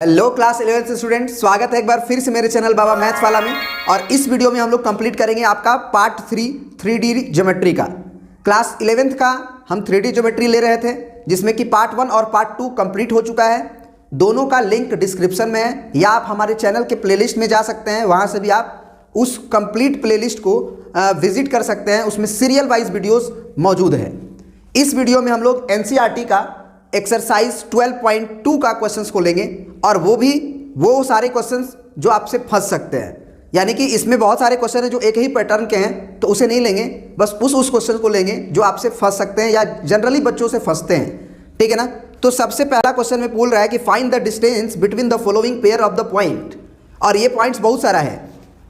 Hello class 11th student, स्वागत है एक बार फिर से मेरे चैनल बाबा मैथ्स वाला में। और इस वीडियो में हम लोग कंप्लीट करेंगे आपका पार्ट 3 3D ज्योमेट्री का। क्लास 11th का हम 3D ज्योमेट्री ले रहे थे, जिसमें कि पार्ट 1 और पार्ट 2 कंप्लीट हो चुका है। दोनों का लिंक डिस्क्रिप्शन में है, या आप हमारे चैनल के प्लेलिस्ट में जा सकते हैं, वहाँ से भी आप उस कंप्लीट प्लेलिस्ट को विजिट कर सकते हैं। उसमें सीरियल वाइज वीडियोज़ मौजूद है। इस वीडियो में हम लोग NCERT का एक्सरसाइज 12.2 का क्वेश्चंस को लेंगे, और वो सारे क्वेश्चंस जो आपसे फंस सकते हैं। यानी कि इसमें बहुत सारे क्वेश्चन हैं जो एक ही पैटर्न के हैं, तो उसे नहीं लेंगे, बस उस क्वेश्चन को लेंगे जो आपसे फंस सकते हैं या जनरली बच्चों से फंसते हैं। ठीक है ना। तो सबसे पहला क्वेश्चन में बोल रहा है कि find the distance between the following pair of the point. और ये पॉइंट्स बहुत सारा है,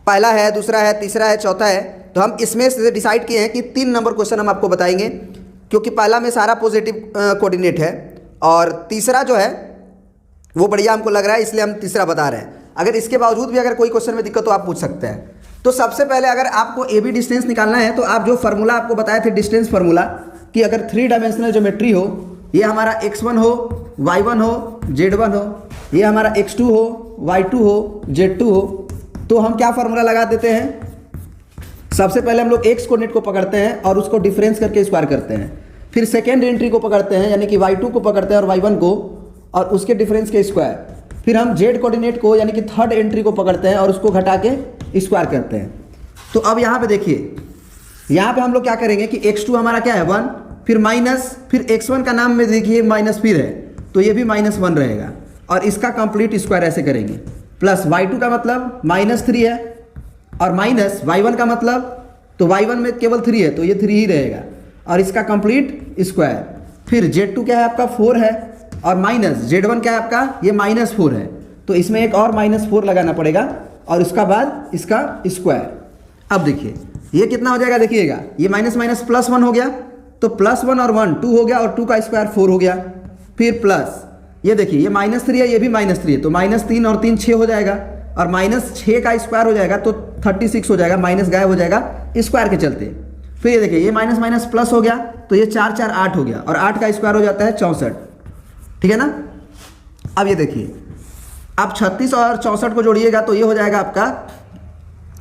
पहला है, दूसरा है, तीसरा है, चौथा है। तो हम इसमें से डिसाइड किए हैं कि 3 नंबर क्वेश्चन हम आपको बताएंगे, क्योंकि पहला में सारा पॉजिटिव कोऑर्डिनेट है, और तीसरा जो है वो बढ़िया हमको लग रहा है, इसलिए हम तीसरा बता रहे हैं। अगर इसके बावजूद भी अगर कोई क्वेश्चन में दिक्कत तो आप पूछ सकते हैं। तो सबसे पहले अगर आपको AB डिस्टेंस निकालना है, तो आप जो फार्मूला आपको बताए थे डिस्टेंस फार्मूला, कि अगर 3 डायमेंशनल ज्योमेट्री हो, ये हमारा x1 हो, y1 हो, z1 हो, ये हमारा x2 हो, y2 हो, z2 हो, तो हम क्या फार्मूला लगा देते हैं। सबसे पहले हम लोग x कोऑर्डिनेट को पकड़ते हैं और उसको डिफरेंस करके स्क्वायर करते हैं। फिर सेकेंड एंट्री को पकड़ते हैं, यानी कि y2 को पकड़ते हैं और y1 को, और उसके डिफरेंस के स्क्वायर। फिर हम z कोऑर्डिनेट को, यानी कि थर्ड एंट्री को पकड़ते हैं और उसको घटा के स्क्वायर करते हैं। तो अब यहाँ पे देखिए, यहाँ पे हम लोग क्या करेंगे कि x2 हमारा क्या है 1, फिर माइनस, फिर x1 का नाम में देखिए माइनस फिर है, तो ये भी -1 रहेगा, और इसका कंप्लीट स्क्वायर ऐसे करेंगे। प्लस y2 का मतलब -3 है, और माइनस y1 का मतलब, तो y1 में केवल 3 है, तो ये 3 ही रहेगा, और इसका कंप्लीट स्क्वायर। फिर z2 क्या है आपका 4 है, और माइनस z1 क्या है आपका, ये -4 है, तो इसमें एक और -4 लगाना पड़ेगा, और उसका बाद इसका स्क्वायर। अब देखिए ये कितना हो जाएगा, देखिएगा ये माइनस माइनस +1 हो गया, तो +1 और 1 2 हो गया, और 2 का स्क्वायर 4 हो गया। फिर प्लस ये देखिए ये -3 है, ये भी -3 है, तो -3 और 3 6 हो जाएगा, और -6 का स्क्वायर हो जाएगा तो 36 हो जाएगा, माइनस गायब हो जाएगा स्क्वायर के चलते। फिर ये देखिए ये माइनस माइनस प्लस हो गया, तो ये 4 4 8 हो गया, और 8 का स्क्वायर हो जाता है 64। ठीक है ना। अब ये देखिए, आप 36 और 64 को जोड़िएगा तो ये हो जाएगा आपका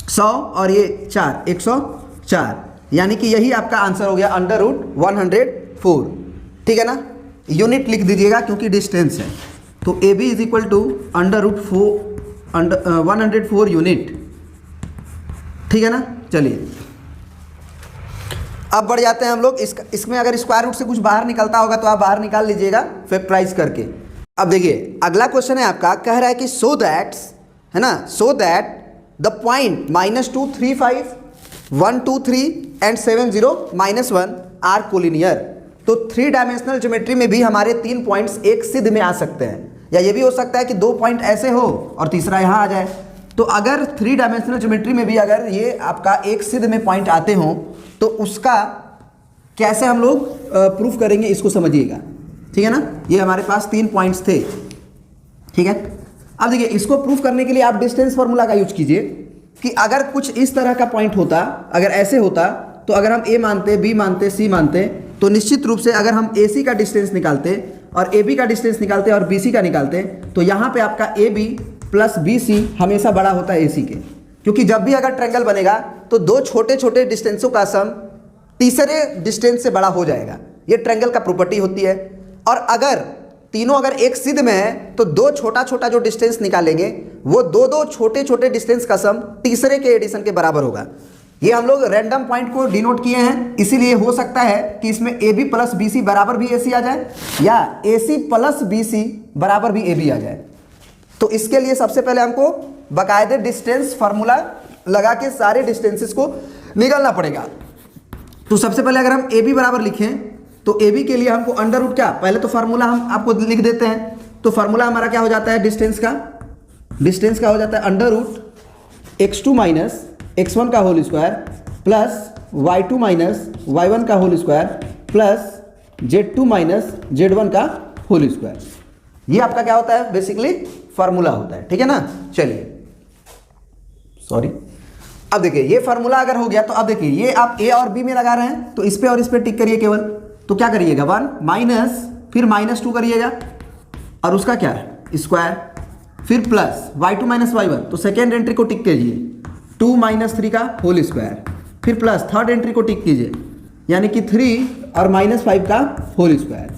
100, और ये 4 104, यानी कि यही आपका आंसर हो गया √104। ठीक है ना। यूनिट लिख दीजिएगा क्योंकि डिस्टेंस है, तो AB is equal to √104 unit. ठीक है ना। चलिए अब बढ़ जाते हैं हम लोग। इसमें अगर स्क्वायर रूट से कुछ बाहर निकलता होगा तो आप बाहर निकाल लीजिएगा फैक्टराइज करके। अब देखिए अगला क्वेश्चन है आपका, कह रहा है कि सो दैट, है ना, so that the point -2 3 5 1 2 3 and 7 0 -1 are collinear. तो 3 डायमेंशनल ज्योमेट्री में भी हमारे 3 पॉइंट्स एक सिद्ध में आ सकते हैं, या ये भी हो सकता है कि 2 पॉइंट ऐसे हो और तीसरा यहाँ आ जाए। तो अगर 3 डायमेंशनल ज्योमेट्री में भी अगर ये आपका एक सिद्ध में पॉइंट आते हों, तो उसका कैसे हम लोग प्रूफ करेंगे, इसको समझिएगा। ठीक है ना। ये हमारे पास 3 पॉइंट्स थे। ठीक है। अब देखिए इसको प्रूफ करने के लिए आप डिस्टेंस फार्मूला का यूज कीजिए, कि अगर कुछ इस तरह का पॉइंट होता, अगर ऐसे होता, तो अगर हम A मानते, B मानते, C मानते, तो निश्चित रूप से अगर हम AC का डिस्टेंस निकालते और AB का डिस्टेंस निकालते और BC का निकालते, तो यहाँ पे आपका AB प्लस BC हमेशा बड़ा होता है AC के, क्योंकि जब भी अगर ट्रायंगल बनेगा तो 2 छोटे छोटे डिस्टेंसों का सम तीसरे डिस्टेंस से बड़ा हो जाएगा। ये ट्रायंगल का प्रॉपर्टी होती है। और अगर तीनों अगर एक सिद्ध में है, तो 2 छोटा छोटा जो डिस्टेंस निकालेंगे, वो 2 छोटे छोटे डिस्टेंस का सम तीसरे के एडिशन के बराबर होगा। ये हम लोग रैंडम पॉइंट को डिनोट किए हैं, इसीलिए हो सकता है कि इसमें AB प्लस BC बराबर भी AC आ जाए, या AC प्लस BC बराबर भी AB आ जाए। तो इसके लिए सबसे पहले हमको बाकायदे डिस्टेंस फार्मूला लगा के सारे डिस्टेंसेस को निकालना पड़ेगा। तो सबसे पहले अगर हम AB बराबर लिखें, तो AB के लिए हमको अंडर रूट क्या, पहले तो फार्मूला हम आपको लिख देते हैं। तो फार्मूला हमारा क्या हो जाता है, डिस्टेंस का हो जाता है under root x2 minus x1 का whole square plus y2 minus y1 का whole square plus z2 minus z1 का होल स्क्वायर। ये आपका क्या होता है, बेसिकली फार्मूला होता है। ठीक है ना। चलिए सॉरी, अब देखिए ये फार्मूला अगर हो गया, तो अब देखिए ये आप A और B में लगा रहे हैं, तो इस पे और इस पे टिक करिए केवल। तो क्या करिएगा 1 माइनस, फिर -2 करिएगा, और उसका क्या है स्क्वायर, फिर प्लस y2 माइनस y1, तो सेकेंड एंट्री को टिक कीजिए 2 माइनस 3 का होल स्क्वायर, फिर प्लस थर्ड एंट्री को टिक कीजिए यानी कि 3 और माइनस 5 का होल स्क्वायर,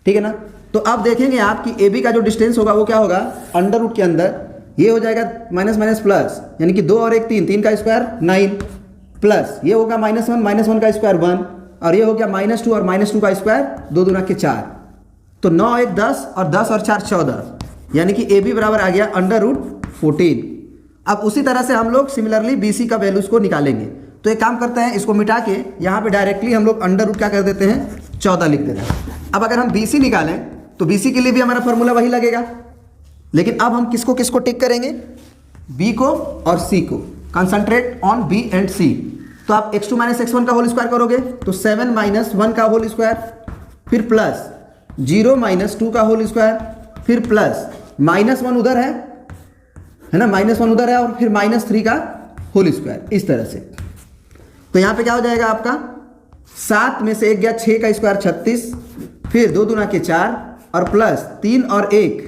ठीक है ना। तो अब देखेंगे आप कि ए बी का जो डिस्टेंस होगा वो क्या होगा, अंडर रूट के अंदर ये हो जाएगा माइनस माइनस प्लस, यानी कि 2 और 1 3, 3 का स्क्वायर 9, प्लस ये होगा माइनस वन का स्क्वायर 1, और ये हो गया -2 और -2 का स्क्वायर 2 दूना के 4, तो 9 1 10 और 10 और 4 14, यानी कि ए बी बराबर आ गया अंडर रूट 14। अब उसी तरह से हम लोग सिमिलरली बी सी का वैल्यूज को निकालेंगे। तो एक काम करते हैं, इसको मिटा के यहाँ पे डायरेक्टली हम लोग अंडर रूट क्या कर देते हैं 14 लिख देते हैं। अब अगर हम बी सी निकालें तो बी सी के लिए भी हमारा फॉर्मूला वही लगेगा, लेकिन अब हम किसको किसको टिक करेंगे, बी को और सी को। कंसंट्रेट ऑन बी एंड सी। तो आप x2 माइनस x1 का होल स्क्वायर करोगे तो 7 माइनस 1 का होल स्क्वायर, फिर प्लस 0 माइनस 2 का होल स्क्वायर, फिर प्लस -1 उधर है ना, -1 उधर है, और फिर -3 का होल स्क्वायर, इस तरह से। तो यहाँ पे क्या हो जाएगा आपका, 7 में से 1 गया 6 का स्क्वायर 36, फिर 2 दूना के 4 और प्लस 3 और 1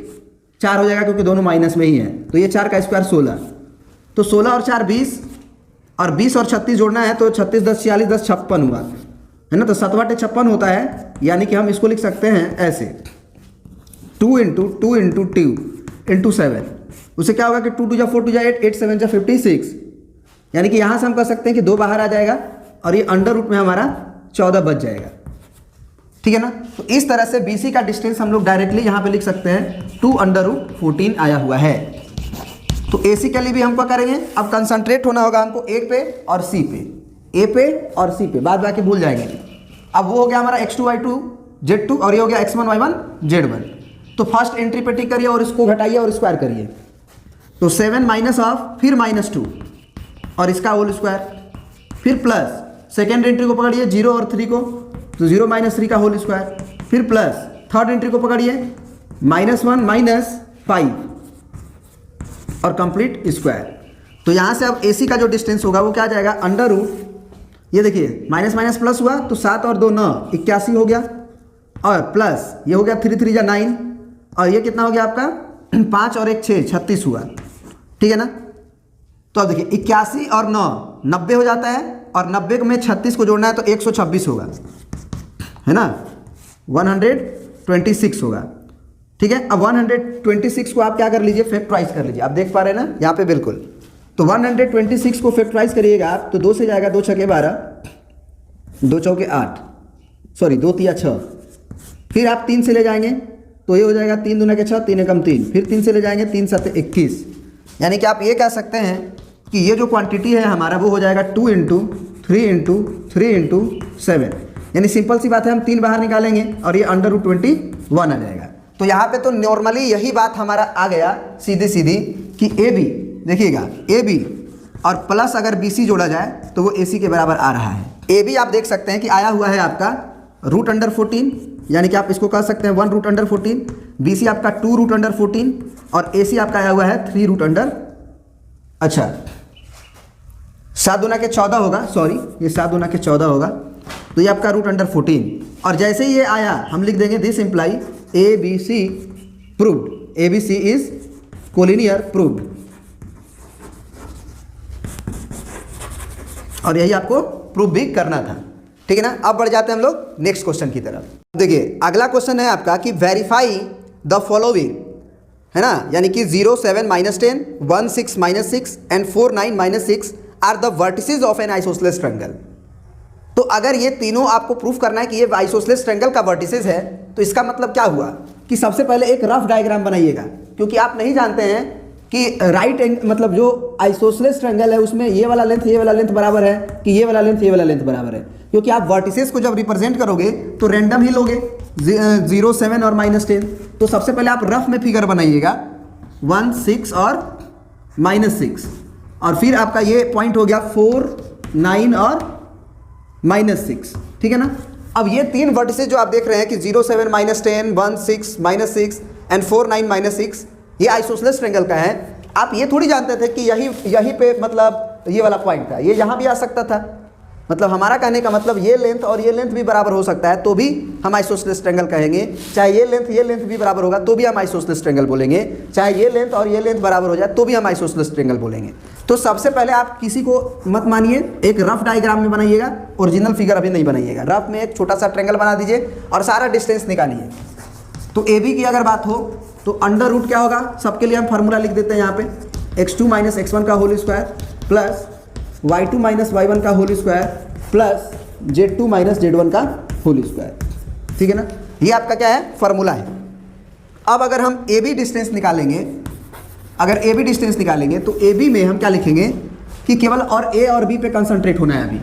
4 हो जाएगा क्योंकि दोनों माइनस में ही है, तो ये 4 का स्क्वायर 16, तो 16 और 4 20, और 20 और 36 जोड़ना है तो 36 10 46 10 56 हुआ, है ना। तो 7 बटे 56 होता है, यानी कि हम इसको लिख सकते हैं ऐसे 2 इंटू 2 इंटू 2 इंटू 7, उससे क्या होगा कि 2 2 जा 4 2 जा 8 8 7 जा 56, यानी कि यहाँ से हम कह सकते हैं कि 2 बाहर आ जाएगा और ये अंडर रूट में हमारा 14 बच जाएगा, ठीक है ना। तो इस तरह से BC का डिस्टेंस हम लोग डायरेक्टली यहाँ पे लिख सकते हैं 2 अंडर रूट 14 आया हुआ है। तो AC के लिए भी हमको करेंगे, अब कंसंट्रेट होना होगा हमको A पे और C पे, A पे और C पे, बाद बाकी भूल जाएंगे। अब वो हो गया हमारा x2 y2 z2 और ये हो गया x1 y1 z1। तो फर्स्ट एंट्री पे टिक करिए और इसको घटाइए और स्क्वायर करिए, तो 7 माइनस ऑफ फिर -2 और इसका होल स्क्वायर, फिर प्लस सेकेंड एंट्री को पकड़िए 0 और 3 को, तो 0 माइनस 3 का होल स्क्वायर, फिर प्लस थर्ड एंट्री को पकड़िए -1 -5 और कंप्लीट स्क्वायर। तो यहाँ से अब AC का जो डिस्टेंस होगा वो क्या आ जाएगा, अंडर रूट, ये देखिए माइनस माइनस प्लस हुआ तो 7 और 2 9 81 हो गया, और प्लस ये हो गया 3 3 जा 9, और ये कितना हो गया आपका 5 और 1 6 36 हुआ, ठीक है ना। तो अब देखिए 81 और 9 90 हो जाता है, और 90 में 36 को जोड़ना है तो 126 होगा, है ना, 126 होगा, ठीक है। अब 126 को आप क्या कर लीजिए, फैक्टराइज कर लीजिए, आप देख पा रहे हैं ना यहाँ पे बिल्कुल। तो 126 को फैक्टराइज करिएगा आप तो 2 से जाएगा 2 छके 12, 2 चौके 8, सॉरी 2 तिया 6, फिर आप 3 से ले जाएंगे तो ये हो जाएगा 3 दूना के 6 3 एकम 3, फिर 3 से ले जाएंगे 3 7 21, यानी कि आप ये कह सकते हैं कि ये जो क्वांटिटी है हमारा वो हो जाएगा 2 इंटू 3 इंटू 3 इंटू 7, यानी सिंपल सी बात है, हम 3 बाहर निकालेंगे और ये अंडर रूट 21 आ जाएगा। तो यहाँ पे तो नॉर्मली यही बात हमारा आ गया सीधी सीधी कि AB, देखिएगा AB और प्लस अगर BC जोड़ा जाए तो वो AC के बराबर आ रहा है। AB आप देख सकते हैं कि आया हुआ है आपका रूट अंडर 14, यानी कि आप इसको कह सकते हैं 1 रूट अंडर 14, BC आपका 2 रूट अंडर 14, और AC आपका आया हुआ है 3 रूट अंडर, अच्छा 7 दूना के 14 होगा, सॉरी ये 7 दूना के 14 होगा, तो ये आपका रूट अंडर 14। और जैसे ही ये आया हम लिख देंगे this imply ABC proved, ABC is collinear proved, और यही आपको प्रूव भी करना था, ठीक है ना। अब बढ़ जाते हैं हम लोग नेक्स्ट क्वेश्चन की तरफ। देखिए अगला क्वेश्चन है आपका कि वेरीफाई द फॉलोइंग, है ना, यानी कि 0 7 -10 1 6 -6 and 4 9 -6 are the vertices of an isosceles triangle. तो अगर ये तीनों आपको प्रूफ करना है कि ये आइसोसेलेस ट्रायंगल का वर्टिसेस है, तो इसका मतलब क्या हुआ कि सबसे पहले एक रफ डायग्राम बनाइएगा, क्योंकि आप नहीं जानते हैं कि राइट मतलब जो आइसोसेलेस ट्रायंगल है उसमें ये वाला लेंथ बराबर है कि ये वाला लेंथ बराबर है, क्योंकि आप वर्टिसेस को जब रिप्रेजेंट करोगे तो रैंडम ही लोगे 0 7 और -10। तो सबसे पहले आप रफ में फिगर बनाइएगा 1 6 और -6, और फिर आपका ये पॉइंट हो गया 4 9 और -6, ठीक है ना। अब ये 3 वर्टिसेस जो आप देख रहे हैं कि 0 7 -10 1 6 -6 एंड 4 9 -6, ये आइसोसेलेस ट्रायंगल का है। आप ये थोड़ी जानते थे कि यही पे मतलब ये वाला पॉइंट था, ये यहाँ भी आ सकता था, मतलब हमारा कहने का मतलब ये लेंथ और ये लेंथ भी बराबर हो सकता है तो भी हम आइसोसेलेस ट्रायंगल कहेंगे, चाहे ये लेंथ भी बराबर होगा तो भी हम आइसोसेलेस ट्रायंगल बोलेंगे, चाहे ये लेंथ और ये लेंथ बराबर हो जाए तो भी हम आइसोसेलेस ट्रायंगल बोलेंगे। तो सबसे पहले आप किसी को मत मानिए, एक रफ डायग्राम में बनाइएगा, ओरिजिनल फिगर अभी नहीं बनाइएगा। रफ में एक छोटा सा ट्रायंगल बना दीजिए और सारा डिस्टेंस निकालिए। तो ए बी की अगर बात हो तो अंडर रूट क्या होगा, सबके लिए हम फार्मूला लिख देते हैं यहाँ पे, x2 माइनस x1 का whole square plus y2 minus y1 का whole square plus z2 minus z1 का होल स्क्वायर। ठीक है ना, ये आपका क्या है, फार्मूला है। अब अगर हम ए बी डिस्टेंस निकालेंगे, अगर ए बी डिस्टेंस निकालेंगे तो ए बी में हम क्या लिखेंगे कि केवल और ए और बी पे कंसंट्रेट होना है। अभी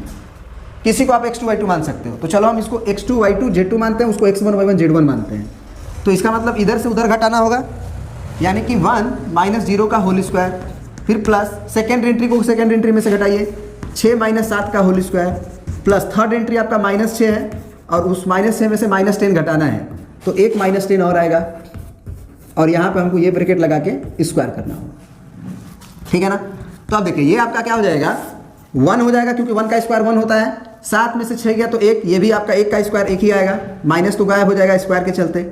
किसी को आप x2 y2 मान सकते हो, तो चलो हम इसको x2 y2 z2 मानते हैं, उसको x1 y1 z1 मानते हैं। तो इसका मतलब इधर से उधर घटाना होगा, यानी कि 1 माइनस 0 का होल स्क्वायर, फिर प्लस सेकेंड एंट्री को सेकेंड एंट्री में से घटाइए, 6 माइनस 7 का whole square plus third entry आपका माइनस 6 है और उस माइनस 6 में से माइनस 10 घटाना है तो एक माइनस 10 और आएगा और यहाँ पे हमको ये ब्रैकेट लगा के स्क्वायर करना होगा। ठीक है ना, तो अब देखिए ये आपका क्या हो जाएगा, 1 हो जाएगा क्योंकि 1 का स्क्वायर 1 होता है, 7 में से 6 गया तो 1, ये भी आपका 1 का स्क्वायर 1 ही आएगा, माइनस तो गायब हो जाएगा स्क्वायर के चलते।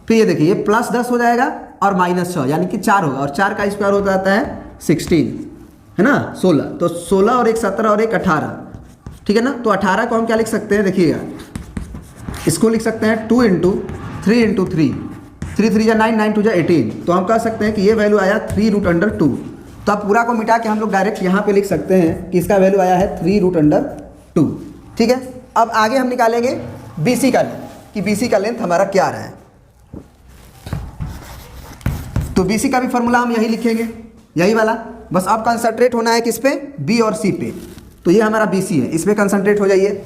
फिर ये देखिए ये प्लस 10 हो जाएगा और माइनस 6 यानी कि 4 होगा और 4 का स्क्वायर हो जाता है 16, है ना 16। तो 16 और 1 17 और 1 18, ठीक है ना। तो 18 को हम क्या लिख सकते हैं, देखिएगा इसको लिख सकते हैं 2 इंटू 3 इंटू 3, 3 3 9 9 2 18। तो हम कह सकते हैं कि ये वैल्यू आया 3√2। तो अब पूरा को मिटा के हम लोग डायरेक्ट यहाँ पे लिख सकते हैं कि इसका वैल्यू आया है 3√2। ठीक है, अब आगे हम निकालेंगे BC का लेंथ कि BC का लेंथ हमारा क्या आ रहा है। तो BC का भी फॉर्मूला हम यही लिखेंगे, यही वाला, बस अब कंसंट्रेट होना है किस पे, B और C पे। तो ये हमारा BC है, इस पे कंसंट्रेट हो जाइए।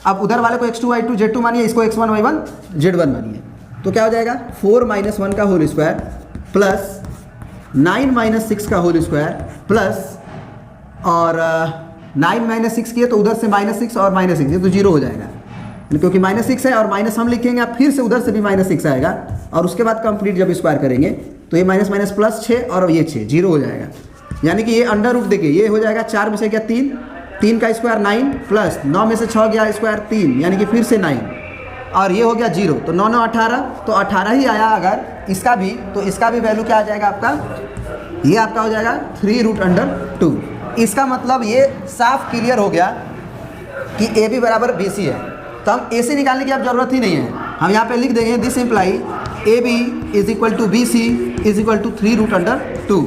अब उधर वाले को x2 y2 z2 मानिए, इसको x1 y1 z1 मानिए। तो क्या हो जाएगा 4 माइनस 1 का होल स्क्वायर प्लस 9 माइनस 6 का होल स्क्वायर प्लस और 9 माइनस 6 किए तो उधर से -6 और -6 ये तो 0 हो जाएगा, क्योंकि -6 है और माइनस हम लिखेंगे, अब फिर से उधर से भी -6 आएगा और उसके बाद कंप्लीट जब स्क्वायर करेंगे तो ये माइनस माइनस प्लस 6 और ये 6 0 हो जाएगा। यानी कि ये अंडर रूट देखिए ये हो जाएगा 4 में से क्या 3, 3 का स्क्वायर 9 प्लस 9 में से 6 गया स्क्वायर 3 यानी कि फिर से 9 और ये हो गया 0। तो 9 9 18, तो 18 ही आया अगर इसका भी, तो इसका भी वैल्यू क्या आ जाएगा आपका, ये आपका हो जाएगा 3√2। इसका मतलब ये साफ क्लियर हो गया कि AB बराबर BC है। तो हम AC निकालने की अब जरूरत ही नहीं है, हम यहाँ पे लिख देंगे this imply AB is equal to BC is equal to 3√2।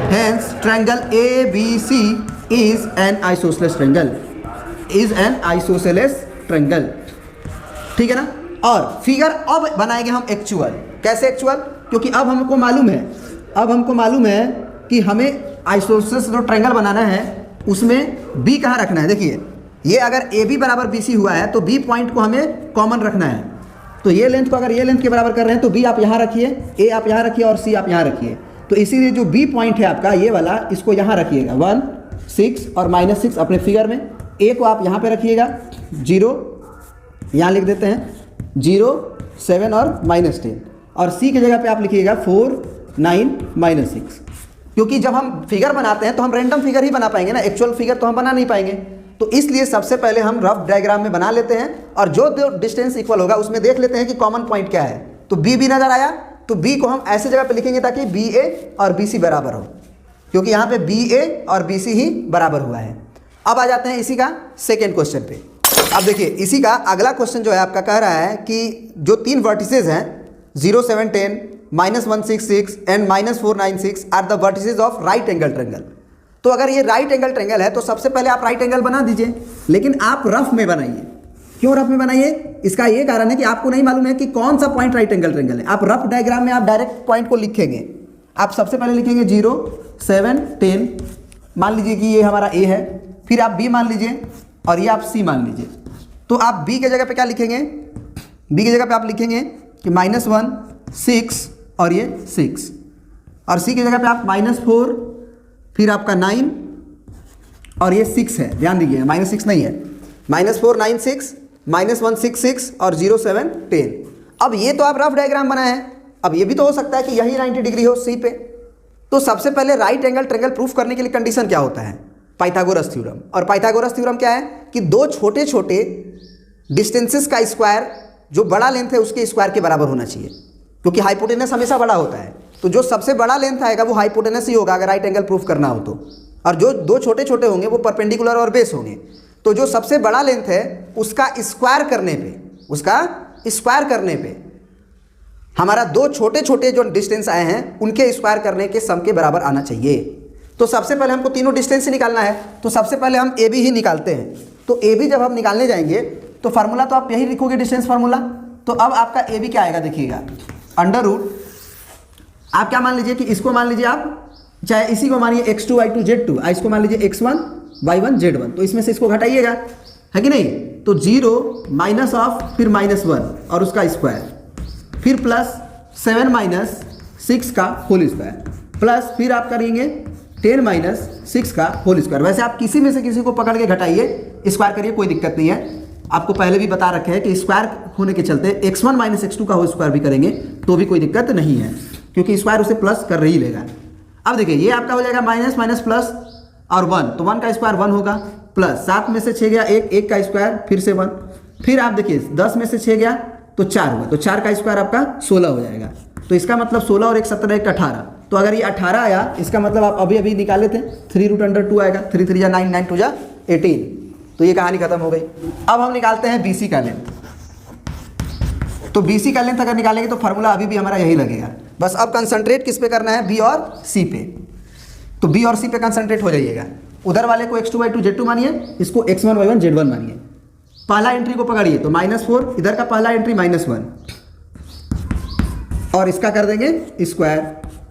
Hence triangle ABC is an isosceles triangle, ठीक है ना। और फिगर अब बनाएंगे हम एक्चुअल, कैसे एक्चुअल, क्योंकि अब हमको मालूम है कि हमें आइसोसेलेस जो ट्रायंगल बनाना है उसमें B कहाँ रखना है। देखिए ये अगर AB बराबर BC हुआ है तो B पॉइंट को हमें कॉमन रखना है। तो ये लेंथ को अगर ये लेंथ के बराबर कर रहे हैं तो B आप यहाँ रखिए, A आप यहाँ रखिए और C आप यहाँ रखिए। तो इसीलिए जो B पॉइंट है आपका ये वाला, इसको यहाँ रखिएगा 1 6 और -6 अपने फिगर में। A को आप यहाँ पे रखिएगा 0, यहाँ लिख देते हैं 0 7 और -10 और C की जगह पे आप लिखिएगा 4 9 -6। क्योंकि जब हम फिगर बनाते हैं तो हम रैंडम फिगर ही बना पाएंगे ना, एक्चुअल फिगर तो हम बना नहीं पाएंगे। तो इसलिए सबसे पहले हम रफ डायग्राम में बना लेते हैं और जो डिस्टेंस इक्वल होगा उसमें देख लेते हैं कि कॉमन पॉइंट क्या है। तो B भी नजर आया तो B को हम ऐसे जगह पे लिखेंगे ताकि BA और BC बराबर हो, क्योंकि यहाँ पे BA और BC ही बराबर हुआ है। अब आ जाते हैं इसी का सेकेंड क्वेश्चन पे। अब देखिए इसी का अगला क्वेश्चन जो है आपका कह रहा है कि जो 3 वर्टिसेज हैं 0 7 10 -166 and -496 are the vertices of right angle triangle. तो अगर ये राइट एंगल ट्रायंगल है तो सबसे पहले आप राइट एंगल बना दीजिए, लेकिन आप रफ में बनाइए। क्यों रफ में बनाइए, इसका ये कारण है कि आपको नहीं मालूम है कि कौन सा पॉइंट राइट एंगल ट्रायंगल है। आप रफ डायग्राम में आप डायरेक्ट पॉइंट को लिखेंगे। आप सबसे पहले लिखेंगे 0 7 10, मान लीजिए कि ये हमारा A है, फिर आप B मान लीजिए और ये आप C मान लीजिए। तो आप B के जगह पे क्या लिखेंगे, B की जगह पे आप लिखेंगे कि -1 6 और ये 6 और C की जगह पे आप -4 फिर आपका 9 और ये 6 है। ध्यान दीजिए -6 नहीं है, -4 9 6 -1 6 6 और 0 7 10। अब ये तो आप रफ डायग्राम बनाए हैं, अब ये भी तो हो सकता है कि यही 90 डिग्री हो C पे। तो सबसे पहले राइट एंगल ट्रायंगल प्रूफ करने के लिए कंडीशन क्या होता है, पाइथागोरस थ्योरम। और पाइथागोरस थ्योरम क्या है कि दो छोटे छोटे डिस्टेंसेस का स्क्वायर जो बड़ा लेंथ है उसके स्क्वायर के बराबर होना चाहिए, क्योंकि हाइपोटेनस हमेशा बड़ा होता है। तो जो सबसे बड़ा लेंथ आएगा वो हाइपोटेनस ही होगा अगर राइट एंगल प्रूफ करना हो तो, और जो दो छोटे छोटे होंगे वो परपेंडिकुलर और बेस होंगे। तो जो सबसे बड़ा लेंथ है उसका स्क्वायर करने पे हमारा दो छोटे छोटे जो डिस्टेंस आए हैं उनके स्क्वायर करने के सम के बराबर आना चाहिए। तो सबसे पहले हमको तीनों डिस्टेंस निकालना है, तो सबसे पहले हम ए बी ही निकालते हैं। तो ए बी जब हम निकालने जाएंगे तो फार्मूला तो आप यही लिखोगे, डिस्टेंस फार्मूला। तो अब आपका ए बी क्या आएगा देखिएगा, अंडर रूट, आप क्या मान लीजिए कि इसको मान लीजिए आप, चाहे इसी को मानिए x2 y2 z2, इसको मान लीजिए x1 y1 z1, तो इसमें से इसको घटाइएगा, है कि नहीं। तो 0 माइनस ऑफ फिर -1 और उसका स्क्वायर, फिर प्लस 7 माइनस 6 का होल स्क्वायर, प्लस फिर आप करेंगे 10 माइनस 6 का होल स्क्वायर। वैसे आप किसी में से किसी को पकड़ के घटाइए, स्क्वायर करिए, कोई दिक्कत नहीं है। आपको पहले भी बता रखे हैं कि स्क्वायर होने के चलते x1 माइनस x2 का होल स्क्वायर भी करेंगे तो भी कोई दिक्कत नहीं है, क्योंकि स्क्वायर उसे प्लस कर ही लेगा। अब देखिए ये आपका हो जाएगा माइनस माइनस प्लस और 1, तो 1 का स्क्वायर 1 होगा, प्लस 7 में से 6 गया 1, 1 का स्क्वायर फिर से 1, फिर आप देखिए 10 में से 6 गया तो 4 हुआ, तो 4 का स्क्वायर आपका 16 हो जाएगा। तो इसका मतलब 16 और 1 17 1 18, तो अगर ये 18 आया इसका मतलब आप अभी अभी निकाले थे 3√2 आएगा, 3 3 जा 9, 9 2 जा 18, तो ये कहानी खत्म हो गई। अब हम निकालते हैं BC का लेंथ। तो BC का लेंथ अगर निकालेंगे तो फार्मूला अभी भी हमारा यही लगेगा, बस अब कंसंट्रेट किस पे करना है, B और C पे। तो B और C पे कंसंट्रेट हो जाइएगा। उधर वाले को x2 y2 z2 मानिए, इसको x1 y1 z1 मानिए। पहला एंट्री को पकड़िए तो -4, इधर का पहला एंट्री -1 और इसका कर देंगे स्क्वायर,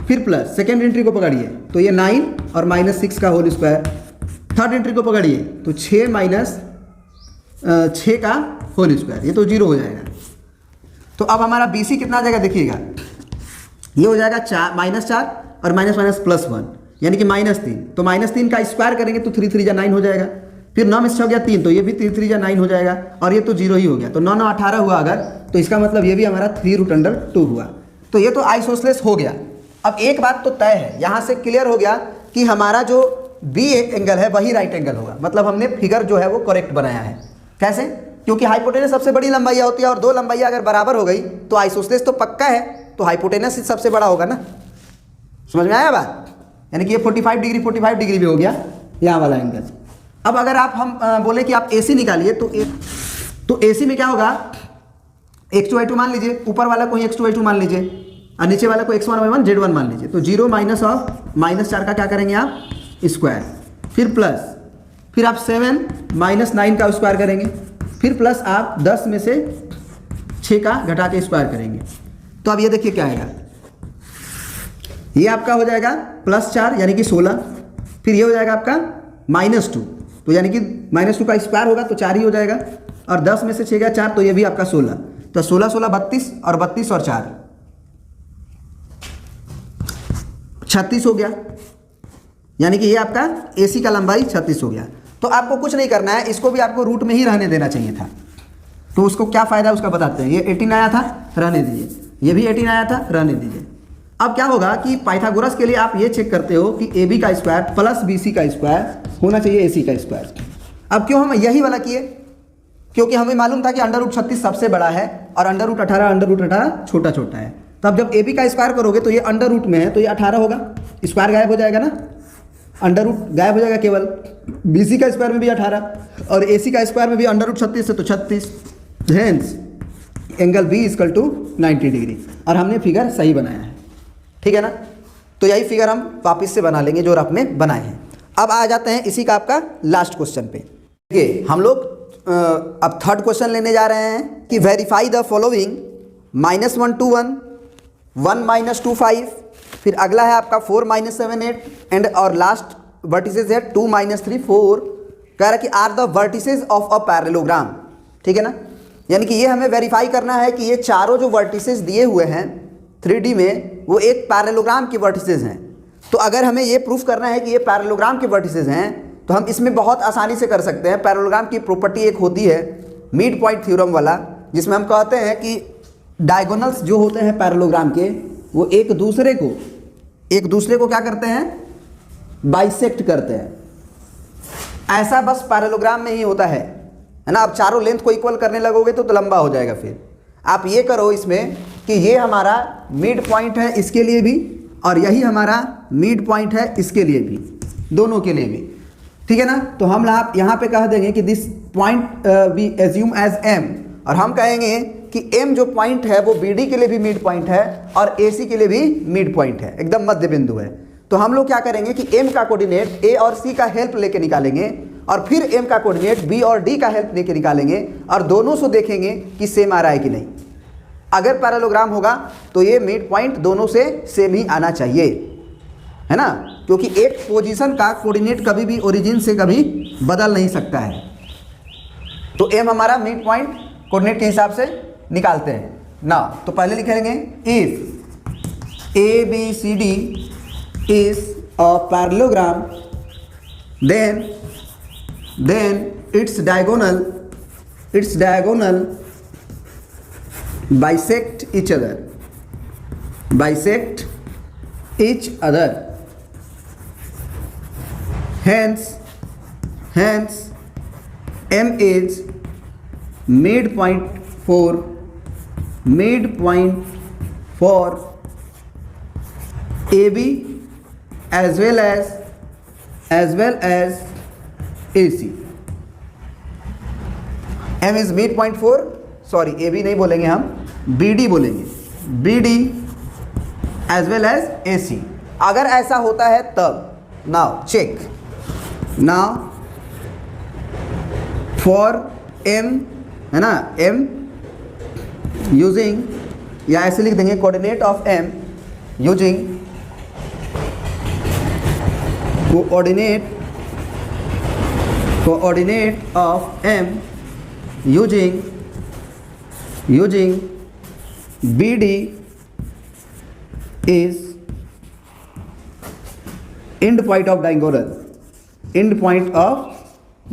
फिर प्लस सेकेंड एंट्री को पकड़िए तो ये 9 और -6 का होल स्क्वायर, थर्ड एंट्री को पकड़िए तो 6 माइनस 6 का होल स्क्वायर, ये तो 0 हो जाएगा। तो अब हमारा BC कितना आ जाएगा देखिएगा, ये हो जाएगा -4 और माइनस माइनस +1 यानी कि -3, तो -3 का स्क्वायर करेंगे तो 3 3 जा 9 हो जाएगा, फिर 9 में से हो गया 3 तो ये भी 3 3 जा 9 हो जाएगा, और ये तो 0 ही हो गया, तो 9 9 18 हुआ अगर, तो इसका मतलब ये भी हमारा 3√2 हुआ। तो ये तो आइसोसेलेस हो गया। अब एक बात तो तय है, यहाँ से क्लियर हो गया कि हमारा जो बी एंगल है वही राइट एंगल होगा, मतलब हमने फिगर जो है वो करेक्ट बनाया है। कैसे? क्योंकि हाइपोटेनस सबसे बड़ी लंबाइयाँ होती है और दो लंबाइयाँ अगर बराबर हो गई तो आइसोसेलेस तो पक्का है, तो हाइपोटेनस सबसे बड़ा होगा ना। समझ में आया बात? यानी कि ये 45 डिग्री भी हो गया यहाँ वाला एंगल। अब अगर आप हम बोले कि आप AC निकालिए तो AC में क्या होगा, x2 y2 मान लीजिए, ऊपर वाला को ही x2 y2 मान लीजिए और नीचे वाला को x1 y1 z1 मान लीजिए। तो 0 माइनस ऑफ -4 का क्या करेंगे आप, स्क्वायर, फिर प्लस, फिर आप 7 माइनस 9 का स्क्वायर करेंगे, फिर प्लस आप 10 में से 6 का घटा के स्क्वायर करेंगे। तो अब ये देखिए क्या आएगा, ये आपका हो जाएगा +4 यानी कि 16, फिर ये हो जाएगा आपका -2, तो यानी कि -2 का स्क्वायर होगा तो 4 ही हो जाएगा, और 10 में से 6 गया 4 तो ये भी आपका 16, तो 16 16 32 और 32 और 4 36 हो गया, यानी कि ये आपका AC का लंबाई 36 हो गया। तो आपको कुछ नहीं करना है, इसको भी आपको रूट में ही रहने देना चाहिए था। तो उसको क्या फ़ायदा उसका बताते हैं। ये 18 आया था, रहने दीजिए, ये भी 18 आया था, रहने दीजिए। अब क्या होगा कि पाइथागोरस के लिए आप ये चेक करते हो कि AB का स्क्वायर प्लस BC का स्क्वायर होना चाहिए AC का स्क्वायर। अब क्यों हम यही वाला किए, क्योंकि हमें मालूम था कि √36 सबसे बड़ा है और √18 छोटा छोटा है। तब जब AB का स्क्वायर करोगे तो ये अंडर रूट में है तो ये 18 होगा, स्क्वायर गायब हो जाएगा ना, अंडर रूट गायब हो जाएगा केवल। BC का स्क्वायर में भी 18 और AC का स्क्वायर में भी √36 है तो 36, हेंस एंगल B = 90 डिग्री। और हमने फिगर सही बनाया है, ठीक है ना। तो यही फिगर हम वापस से बना लेंगे जो रफ में बनाए हैं। अब आ जाते हैं इसी का आपका लास्ट क्वेश्चन पे। देखिए हम लोग अब थर्ड क्वेश्चन लेने जा रहे हैं कि वेरीफाई द फॉलोइंग -1 2 1 1 2 5, फिर अगला है आपका 4 7 8 एंड और लास्ट वर्टिसेस है 2 3 4। कह रहा है कि are the vertices of a parallelogram, ठीक है ना। यानी कि ये हमें वेरीफाई करना है कि ये चारों जो वर्टिसेस दिए हुए हैं 3D में वो एक पैरेललोग्राम के वर्टिसेस हैं। तो अगर हमें ये प्रूफ करना है कि ये पैरेललोग्राम के वर्टिसेस हैं तो हम इसमें बहुत आसानी से कर सकते हैं। पैरेललोग्राम की प्रॉपर्टी एक होती है मिड पॉइंट थ्योरम वाला, जिसमें हम कहते हैं कि डायगोनल्स जो होते हैं पैरेललोग्राम के वो एक दूसरे को क्या करते हैं, बाइसेक्ट करते हैं। ऐसा बस पैरेललोग्राम में ही होता है ना। आप चारों लेंथ को इक्वल करने लगोगे तो लंबा हो जाएगा। फिर आप ये करो इसमें कि ये हमारा मिड पॉइंट है इसके लिए भी, और यही हमारा मिड पॉइंट है इसके लिए भी, दोनों के लिए भी, ठीक है ना। तो हम आप यहाँ पे कह देंगे कि this point we assume as M, और हम कहेंगे कि एम जो पॉइंट है वो बी डी के लिए भी मिड पॉइंट है और ए सी के लिए भी मिड पॉइंट है, एकदम मध्य बिंदु है। तो हम लोग क्या करेंगे कि एम का कोऑर्डिनेट ए और सी का हेल्प लेके निकालेंगे, और फिर एम का कोऑर्डिनेट बी और डी का हेल्प लेके निकालेंगे, और दोनों से देखेंगे कि सेम आ रहा है कि नहीं। अगर पैरेललोग्राम होगा तो ये मिड पॉइंट दोनों से सेम ही आना चाहिए, है ना, क्योंकि एक पोजीशन का कोऑर्डिनेट कभी भी ओरिजिन से कभी बदल नहीं सकता है। तो एम हमारा मिड पॉइंट कोऑर्डिनेट के हिसाब से निकालते हैं ना। तो पहले लिखेंगे if A B C D is a parallelogram then its diagonal bisect each other, hence M is midpoint for AB as well as AC. M is midpoint for, sorry AB नहीं बोलेंगे हम, BD बोलेंगे, BD as well as AC। अगर ऐसा होता है तब, now check, now for M, है ना, M यूजिंग, या ऐसे लिख देंगे coordinate of M using coordinate of M using BD is end point of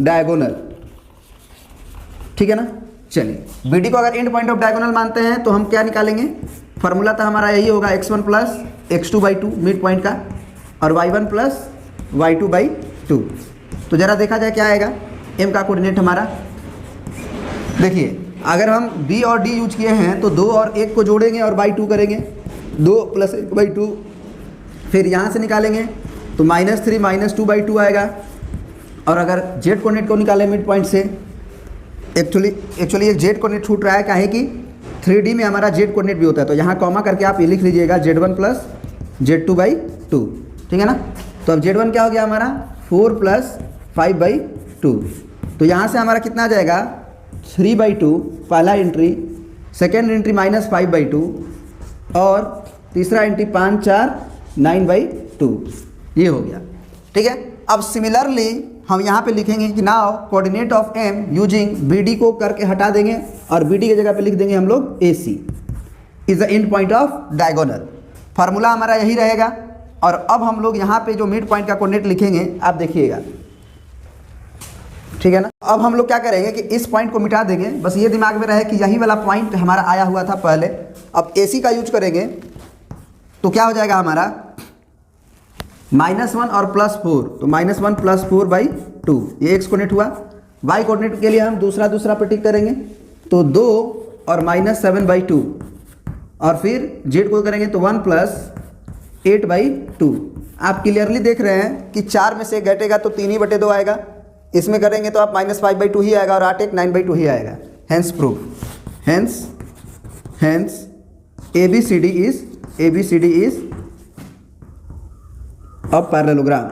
diagonal, ठीक है ना। चलिए BD को अगर एंड पॉइंट ऑफ डायगोनल मानते हैं तो हम क्या निकालेंगे, फार्मूला तो हमारा यही होगा x1 plus x2/2 mid point का, और y1 प्लस y2/2। तो जरा देखा जाए क्या आएगा m का कोऑर्डिनेट हमारा। देखिए अगर हम b और d यूज किए हैं तो 2 और 1 को जोड़ेंगे और बाई 2 करेंगे, 2 + 1/2, फिर यहाँ से निकालेंगे तो -3 - 2/2 आएगा। और अगर z कोऑर्डिनेट को निकालें मिड पॉइंट से, एक्चुअली ये z कोऑर्डिनेट छूट रहा है, काहे कि 3D में हमारा z कोऑर्डिनेट भी होता है। तो यहाँ कॉमा करके आप ये लिख लीजिएगा z1 + z2/2, ठीक है ना। तो अब z1 क्या हो गया हमारा 4 + 5/2। तो यहाँ से हमारा कितना आ जाएगा 3/2 पहला एंट्री, सेकेंड एंट्री -5/2, और तीसरा एंट्री 5 × 4 9/2, ये हो गया, ठीक है। अब सिमिलरली हम यहाँ पे लिखेंगे कि now coordinate of M using BD को करके हटा देंगे और BD की जगह पे लिख देंगे हम लोग AC is the end point of diagonal. Formula हमारा यही रहेगा। और अब हम लोग यहाँ पे जो मिड पॉइंट का कोऑर्डिनेट लिखेंगे आप देखिएगा, ठीक है ना। अब हम लोग क्या करेंगे कि इस पॉइंट को मिटा देंगे, बस ये दिमाग में रहे कि यही वाला पॉइंट हमारा आया हुआ था पहले। अब AC का यूज करेंगे तो क्या हो जाएगा हमारा -1 और +4, तो -1 + 4/2, ये x कोऑर्डिनेट हुआ। y कोऑर्डिनेट के लिए हम दूसरा पे टिक करेंगे, तो 2 और -7/2, और फिर z को करेंगे तो 1 + 8/2। आप क्लियरली देख रहे हैं कि 4 में से घटेगा तो 3/2 आएगा, इसमें करेंगे तो आप -5/2 ही आएगा, और 8 1 9/2 ही आएगा। Hence proof, hence ABCD is a parallelogram,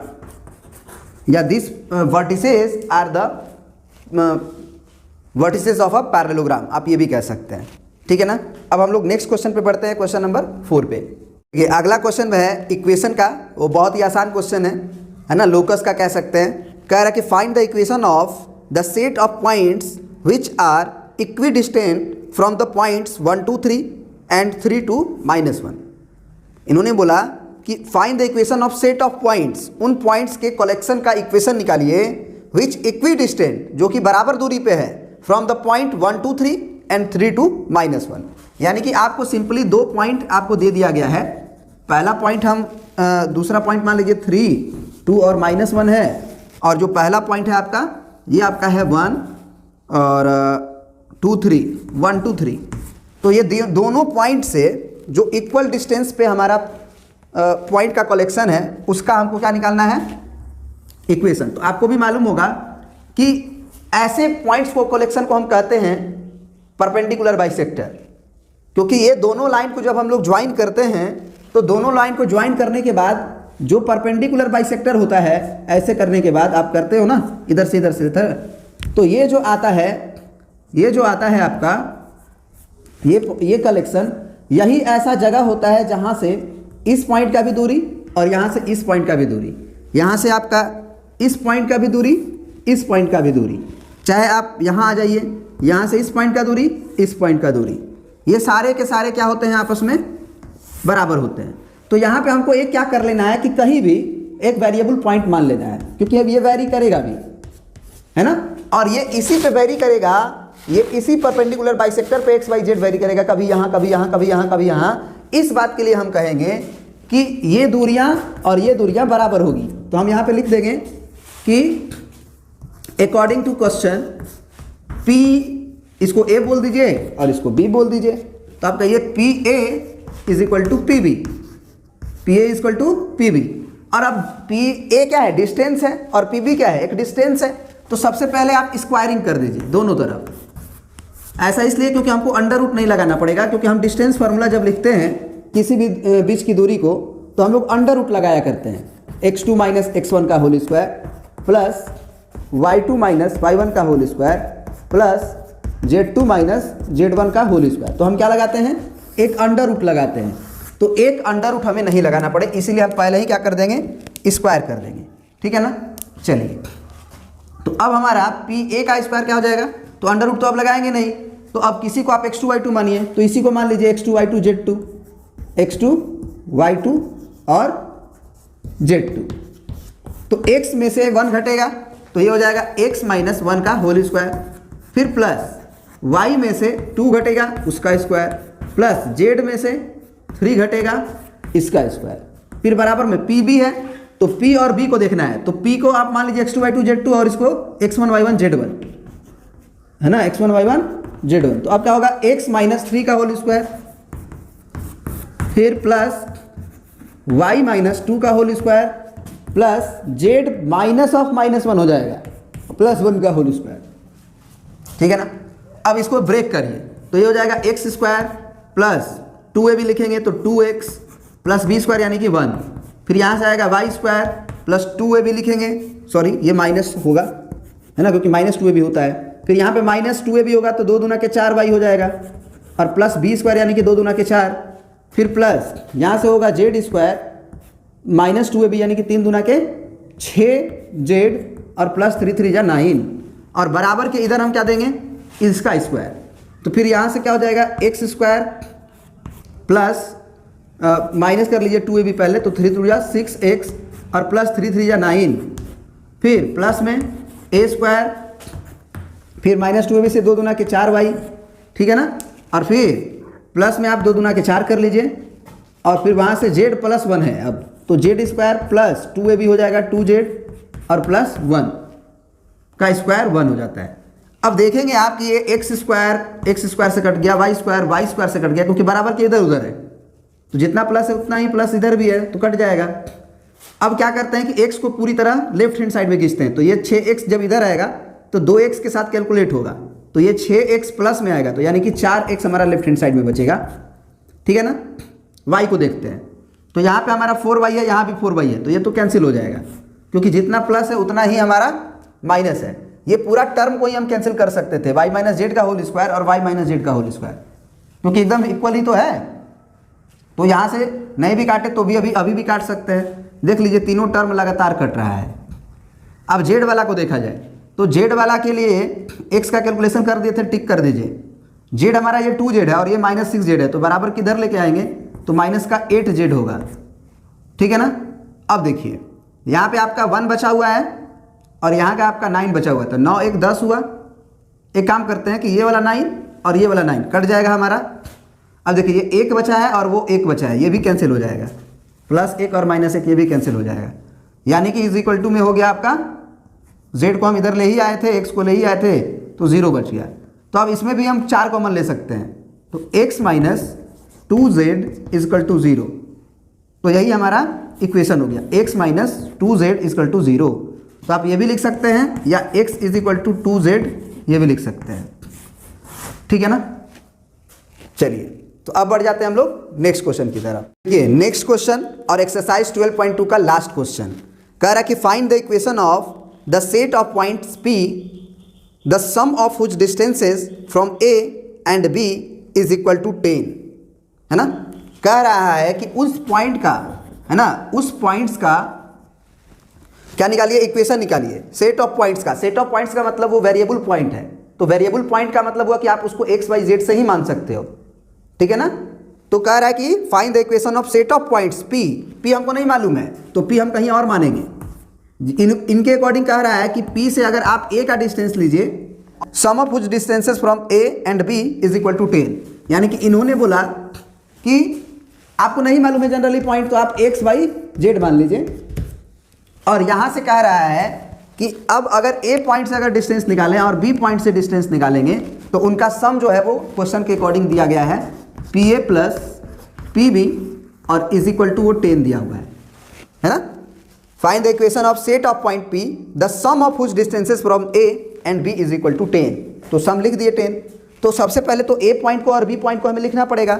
या this vertices are the vertices of a parallelogram, आप ये भी कह सकते हैं, ठीक है ना। अब हम लोग नेक्स्ट क्वेश्चन पे बढ़ते हैं, क्वेश्चन नंबर 4 पे। ये अगला क्वेश्चन में है इक्वेशन का, वो बहुत ही आसान क्वेश्चन है ना, लोकस का कह सकते हैं। कह रहा है कि find the equation of the set of points which are equidistant from the points 1 2 3 and 3 2 -1। इन्होंने बोला कि find the equation of set of points, उन पॉइंट्स के कलेक्शन का इक्वेशन निकालिए विच इक्विडिस्टेंट, जो कि बराबर दूरी पे है, फ्रॉम द पॉइंट 1 2 3 एंड 3 2 -1। यानी कि आपको सिंपली 2 पॉइंट आपको दे दिया गया है। पहला पॉइंट हम दूसरा पॉइंट मान लीजिए 3 2 और -1 है, और जो पहला पॉइंट है आपका, ये आपका है 1 और 2 3, 1 2 3। तो ये दोनों पॉइंट से जो इक्वल डिस्टेंस पे हमारा पॉइंट का कलेक्शन है, उसका हमको क्या निकालना है, इक्वेशन। तो आपको भी मालूम होगा कि ऐसे पॉइंट्स को कलेक्शन को हम कहते हैं परपेंडिकुलर बाइसेक्टर, क्योंकि ये दोनों लाइन को जब हम लोग ज्वाइन करते हैं तो दोनों लाइन को ज्वाइन करने के बाद जो परपेंडिकुलर बाइसेक्टर होता है, ऐसे करने के बाद आप करते हो ना, इधर से इधर, तो ये जो आता है आपका ये कलेक्शन, यही ऐसा जगह होता है जहां से इस पॉइंट का भी दूरी और यहां से इस पॉइंट का भी दूरी, यहां से आपका इस पॉइंट का भी दूरी, इस पॉइंट का भी दूरी, चाहे आप यहां आ जाइए, यहां से इस पॉइंट का दूरी, इस पॉइंट का दूरी, ये सारे के सारे क्या होते हैं, आपस में बराबर होते हैं। तो यहाँ पे हमको एक क्या कर लेना है कि कहीं भी एक वेरिएबल पॉइंट मान लेना है, क्योंकि अब ये वेरी करेगा भी, है ना, और ये इसी पे वेरी करेगा, ये इसी परपेंडिकुलर बाइसेक्टर पे एक्स वाई जेड वेरी करेगा, कभी यहाँ कभी यहाँ कभी यहाँ कभी यहाँ। इस बात के लिए हम कहेंगे कि ये दूरियां और ये दूरियां बराबर होगी। तो हम यहाँ पे लिख देंगे कि अकॉर्डिंग टू क्वेश्चन P, इसको A बोल दीजिए और इसको B बोल दीजिए, तो आप कहिए PA is equal to PB, PA is equal to PB। और अब PA क्या है, डिस्टेंस है, और PB क्या है, एक डिस्टेंस है। तो सबसे पहले आप स्क्वायरिंग कर दीजिए दोनों तरफ। ऐसा इसलिए क्योंकि हमको अंडर रूट नहीं लगाना पड़ेगा, क्योंकि हम डिस्टेंस फार्मूला जब लिखते हैं किसी भी बीच की दूरी को, तो हम लोग अंडर रूट लगाया करते हैं, x2 माइनस x1 का whole square plus y2 minus y1 का whole square plus z2 minus z1 का होल स्क्वायर। तो हम क्या लगाते हैं, एक अंडर रूट लगाते हैं। तो एक अंडर रूट हमें नहीं लगाना पड़े, इसीलिए हम पहले ही क्या कर देंगे, स्क्वायर कर देंगे, ठीक है ना। चलिए, तो अब हमारा PA का स्क्वायर क्या हो जाएगा, तो अंडर रूट तो अब लगाएंगे नहीं, तो अब किसी को आप x2 y2 मानिए, तो इसी को मान लीजिए x2 y2 z2, x2 y2 और z2। तो x में से 1 घटेगा, तो ये हो जाएगा x माइनस 1 का होल स्क्वायर, फिर प्लस y में से 2 घटेगा, उसका स्क्वायर, प्लस z में से 3 घटेगा, इसका स्क्वायर, फिर बराबर में PB है, तो P और B को देखना है। तो P को आप मान लीजिए x2 y2 z2 और इसको x1 y1 z1, है ना, x1 y1 z1। तो अब क्या होगा, x माइनस 3 का होल स्क्वायर, फिर प्लस y माइनस 2 का whole square plus z minus of -1 हो जाएगा, प्लस 1 का होल स्क्वायर, ठीक है ना। अब इसको ब्रेक करिए, तो ये हो जाएगा x स्क्वायर प्लस 2a भी लिखेंगे तो 2x प्लस b स्क्वायर यानी कि 1, फिर यहाँ से आएगा y स्क्वायर प्लस 2a भी लिखेंगे, सॉरी ये माइनस होगा, है ना, क्योंकि माइनस 2a भी होता है, फिर यहाँ पे माइनस 2a भी होगा तो 2 दूना के 4y हो जाएगा, और प्लस b स्क्वायर यानी कि 2 दूना के 4, फिर प्लस यहाँ से होगा z स्क्वायर माइनस 2ab यानी कि 3 दूना के 6z और प्लस 3 3 जा 9, और बराबर के इधर हम क्या देंगे, इसका स्क्वायर। तो फिर यहाँ से क्या हो जाएगा, x स्क्वायर प्लस माइनस कर लीजिए 2ab पहले, तो 3 3 जा 6x और प्लस 3 3 जा 9, फिर प्लस में a स्क्वायर, फिर माइनस 2ab से 2 दूना के 4y, ठीक है ना, और फिर प्लस में आप 2 दूना के 4 कर लीजिए, और फिर वहाँ से z प्लस 1 है, अब तो z स्क्वायर प्लस 2ab हो जाएगा 2z और प्लस 1 का स्क्वायर 1 हो जाता है। अब देखेंगे आप कि ये x स्क्वायर से कट गया, y स्क्वायर से कट गया, क्योंकि बराबर के इधर उधर है, तो जितना प्लस है उतना ही प्लस इधर भी है, तो कट जाएगा। अब क्या करते हैं कि x को पूरी तरह लेफ्ट हैंड साइड में खींचते हैं, तो ये 6x जब इधर आएगा तो 2x के साथ कैलकुलेट होगा, तो ये 6x प्लस में आएगा, तो यानी कि 4x हमारा लेफ्ट हैंड साइड में बचेगा, ठीक है ना। y को देखते हैं, तो यहाँ पे हमारा 4y है, यहाँ भी 4y है, तो ये तो कैंसिल हो जाएगा, क्योंकि जितना प्लस है उतना ही हमारा माइनस है। ये पूरा टर्म को ही हम कैंसिल कर सकते थे, y माइनस जेड का होल स्क्वायर और y माइनस जेड का होल स्क्वायर, क्योंकि एकदम इक्वल ही तो है। तो यहाँ से नहीं भी काटे तो भी अभी भी काट सकते हैं। देख लीजिए तीनों टर्म लगातार कट रहा है। अब जेड वाला को देखा जाए तो जेड वाला के लिए x का कैलकुलेशन कर दिए थे, टिक कर दीजिए। जेड हमारा ये 2z है और ये -6z है, तो बराबर किधर लेके आएंगे, तो माइनस का 8z होगा, ठीक है ना। अब देखिए यहाँ पे आपका 1 बचा हुआ है और यहाँ का आपका 9 बचा हुआ था, 9 1 10 हुआ। एक काम करते हैं कि ये वाला 9 और ये वाला 9 कट जाएगा हमारा। अब देखिए ये 1 बचा है और वो 1 बचा है, ये भी कैंसिल हो जाएगा, +1 और -1 ये भी कैंसिल हो जाएगा, यानी कि इज इक्वल टू में हो गया आपका z को हम इधर ले ही आए थे, x को ले ही आए थे, तो 0 बच गया। तो अब इसमें भी हम 4 कॉमन ले सकते हैं, तो x minus 2z is equal to 0। तो यही हमारा इक्वेशन हो गया, x minus 2z is equal to 0। तो आप ये भी लिख सकते हैं या x is equal to 2z ये भी लिख सकते हैं, ठीक है ना। चलिए तो अब बढ़ जाते हैं हम लोग नेक्स्ट क्वेश्चन की तरफ। देखिए नेक्स्ट क्वेश्चन और एक्सरसाइज 12.2 का लास्ट क्वेश्चन कह रहा है कि find the equation of the set of points P, the sum of which distances from A and B is equal to 10, है ना। कह रहा है कि उस पॉइंट का, है ना, उस पॉइंट्स का क्या निकालिए, इक्वेशन निकालिए सेट ऑफ पॉइंट्स का। सेट ऑफ पॉइंट्स का मतलब वो वेरिएबल पॉइंट है, तो वेरिएबल पॉइंट का मतलब हुआ कि आप उसको x y z से ही मान सकते हो, ठीक है ना। तो कह रहा है कि find the equation of set of points P। P हमको नहीं मालूम है, तो P हम कहीं और मानेंगे। इनके अकॉर्डिंग कह रहा है कि P से अगर आप A का डिस्टेंस लीजिए, sum of which distances from A and B is equal to 10, यानी कि इन्होंने बोला कि आपको नहीं मालूम है जनरली पॉइंट, तो आप x y z मान लीजिए। और यहां से कह रहा है कि अब अगर A पॉइंट से अगर डिस्टेंस निकालें और B पॉइंट से डिस्टेंस निकालेंगे तो उनका सम जो है वो क्वेश्चन के अकॉर्डिंग दिया गया है PA प्लस PB और इज इक्वल टू वो 10 दिया हुआ है ना। Find the equation of set of point P, the sum of which distances from A and B is equal to 10। तो सम लिख दिए 10। तो सबसे पहले तो A पॉइंट को और B पॉइंट को हमें लिखना पड़ेगा।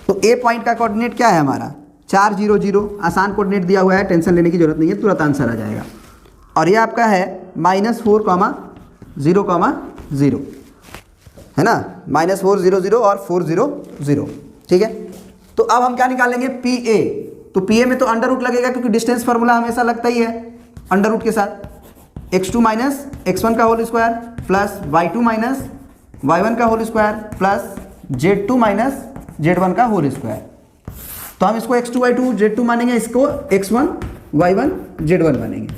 तो A पॉइंट का कोऑर्डिनेट क्या है हमारा 4 0 0, आसान कोऑर्डिनेट दिया हुआ है, टेंशन लेने की जरूरत नहीं है, तुरंत आंसर आ जाएगा। और ये आपका है -4,0,0, है ना, -4 0 0 और 4 0 0, ठीक है। तो अब हम क्या निकालेंगे PA। तो PA में तो अंडर रूट लगेगा क्योंकि डिस्टेंस फार्मूला हमेशा लगता ही है अंडर रूट के साथ। x2 माइनस x1 का whole square plus y2 minus y1 का whole square plus z2 minus z1 का होल स्क्वायर। तो हम इसको x2 y2 z2 मानेंगे, इसको x1 y1 z1 मानेंगे।